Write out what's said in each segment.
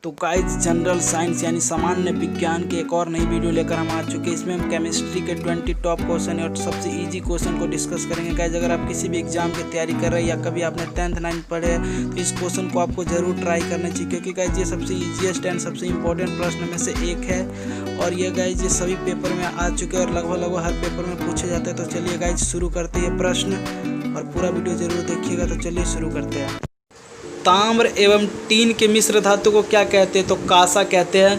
तो guys general science यानी सामान्य विज्ञान के एक और नई वीडियो लेकर हम आ चुके हैं। इसमें हम केमिस्ट्री के 20 टॉप क्वेश्चन और सबसे इजी क्वेश्चन को डिस्कस करेंगे। गाइस अगर आप किसी भी एग्जाम की तैयारी कर रहे हैं या कभी आपने 10th 9th पढ़े हैं तो इस क्वेश्चन को आपको जरूर ट्राई करना चाहिए, क्योंकि गाइस ये सबसे ईजीएस्ट एंड सबसे इंपॉर्टेंट प्रश्न में से एक है। और ये गाइस ये सभी पेपर में आ चुके हैं और लगभग हर पेपर में पूछे जाते हैं। तो चलिए गाइस शुरू करते हैं प्रश्न, और पूरा वीडियो जरूर देखिएगा। तो चलिए शुरू करते हैं। ताम्र एवं टीन के मिश्र धातु को क्या कहते हैं? तो कांसा कहते हैं।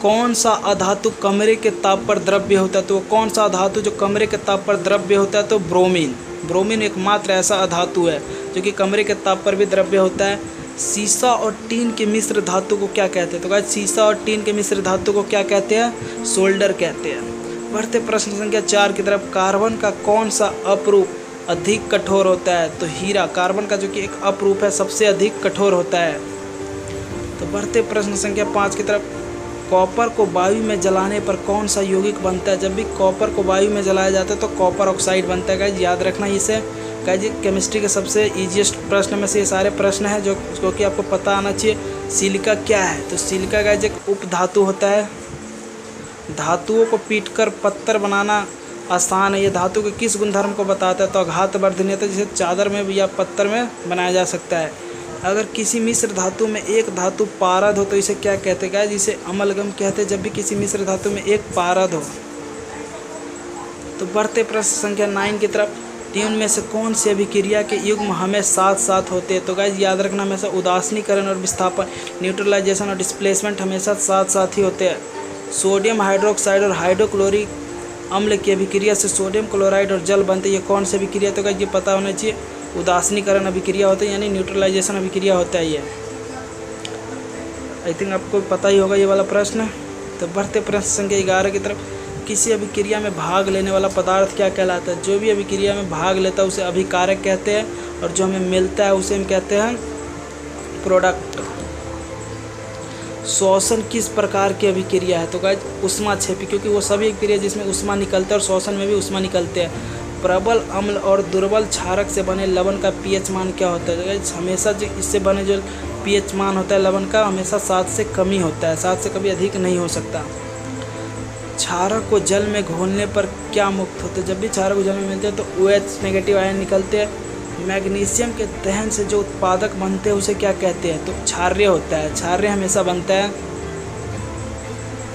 कौन सा अधातु कमरे के ताप पर द्रव्य होता है? तो कौन सा अधातु जो कमरे के ताप पर द्रव्य होता है? तो ब्रोमीन। ब्रोमीन एकमात्र ऐसा अधातु है जो कि कमरे के ताप पर भी द्रव्य होता है। सीसा और टीन के मिश्र धातु को क्या कहते हैं? तो गाइस सीसा और टीन के मिश्र धातु को क्या कहते हैं? सोल्डर कहते हैं। बढ़ते प्रश्न संख्या 4 की तरफ। कार्बन का कौन सा अपरूप अधिक कठोर होता है? तो हीरा। कार्बन का जो कि एक अपरूप है सबसे अधिक कठोर होता है। तो बढ़ते प्रश्न संख्या 5 की तरफ। कॉपर को वायु में जलाने पर कौन सा यौगिक बनता है? जब भी कॉपर को वायु में जलाया जाता है तो कॉपर ऑक्साइड बनता है। गाइस याद रखना इसे। गाइस केमिस्ट्री के सबसे ईजीएस्ट प्रश्न में से ये सारे प्रश्न हैं जो कि आपको पता आना चाहिए। सिलिका क्या है? तो सिलिका गाइस एक उपधातु होता है। धातुओं को पीटकर पत्थर बनाना आसान है। ये धातु के किस गुणधर्म को बताता है? तो आघात वर्धनीयता, जिसे चादर में या पत्थर में बनाया जा सकता है। अगर किसी मिश्र धातु में एक धातु पारद हो तो इसे क्या कहते हैं? गाइस इसे अमलगम कहते हैं, जब भी किसी मिश्र धातु में एक पारद हो। तो बढ़ते प्रश्न संख्या 9 की तरफ। तीन में से कौन सी अभिक्रिया के युग्म हमें साथ साथ होते हैं? तो गाइस याद रखना हमेशा उदासीनीकरण और विस्थापन, न्यूट्रलाइजेशन और डिस्प्लेसमेंट हमेशा साथ साथ ही होते हैं। सोडियम हाइड्रोक्साइड और हाइड्रोक्लोरिक अम्ल की अभिक्रिया से सोडियम क्लोराइड और जल बनते हैं। ये कौन सी अभिक्रिया? तो ये पता होना चाहिए। उदासीनीकरण अभिक्रिया होता है, यानी न्यूट्रलाइजेशन अभिक्रिया होता है ये। आई थिंक आपको पता ही होगा ये वाला प्रश्न। तो बढ़ते प्रश्न संख्या 11 की तरफ। किसी अभिक्रिया में भाग लेने वाला पदार्थ क्या कहलाता है? जो भी अभिक्रिया में भाग लेता है उसे अभिकारक कहते हैं, और जो हमें मिलता है उसे हम कहते हैं प्रोडक्ट। श्वसन किस प्रकार की अभिक्रिया है? तो गाइस ऊष्माक्षेपी, क्योंकि वो सभी अभिक्रिया जिसमें ऊष्मा निकलता है और श्वसन में भी ऊष्मा निकलते हैं। प्रबल अम्ल और दुर्बल क्षारक से बने लवण का पीएच मान क्या होता है? तो गाइस हमेशा जो इससे बने जो पीएच मान होता है लवण का, हमेशा 7 से कम ही होता है, 7 से कभी अधिक नहीं हो सकता। क्षारक को जल में घोलने पर क्या मुक्त होते हैं? जब भी क्षारक को जल में मिलते हैं तो OH नेगेटिव आयन निकलते हैं। मैग्नीशियम के दहन से जो उत्पादक बनते हैं उसे क्या कहते हैं? तो क्षार्य होता है, क्षार्य हमेशा बनता है।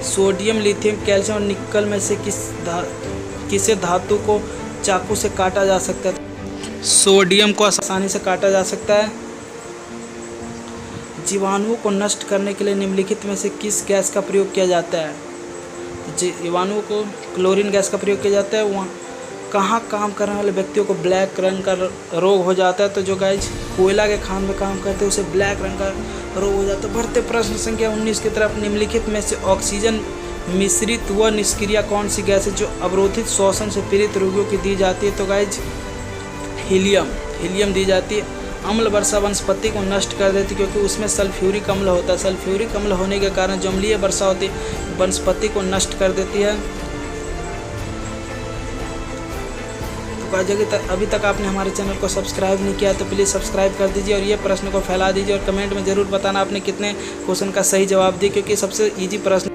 सोडियम, लिथियम, कैल्शियम और निकल में से किसे धातु को चाकू से काटा जा सकता है? सोडियम को आसानी से काटा जा सकता है। जीवाणुओं को नष्ट करने के लिए निम्नलिखित में से किस गैस का प्रयोग किया जाता है? जीवाणुओं को क्लोरीन गैस का प्रयोग किया जाता है। वहाँ कहाँ काम करने वाले व्यक्तियों को ब्लैक रंग का रोग हो जाता है? तो जो गाइस कोयला के खान में काम करते हैं उसे ब्लैक रंग का रोग हो जाता है। बढ़ते प्रश्न संख्या 19 की तरफ। निम्नलिखित में से ऑक्सीजन मिश्रित व निष्क्रिय कौन सी गैस है जो अवरोधित श्वसन से पीड़ित रोगियों की दी जाती है? तो गाइस हीलियम दी जाती है। अम्ल वर्षा वनस्पति को नष्ट कर देती है, क्योंकि उसमें सल्फ्यूरिक अम्ल होता है। सल्फ्यूरिक अम्ल होने के कारण जो अम्लीय वर्षा होती है वनस्पति को नष्ट कर देती है। तो अभी तक आपने हमारे चैनल को सब्सक्राइब नहीं किया तो प्लीज़ सब्सक्राइब कर दीजिए, और ये प्रश्न को फैला दीजिए, और कमेंट में ज़रूर बताना आपने कितने क्वेश्चन का सही जवाब दिया, क्योंकि सबसे ईजी प्रश्न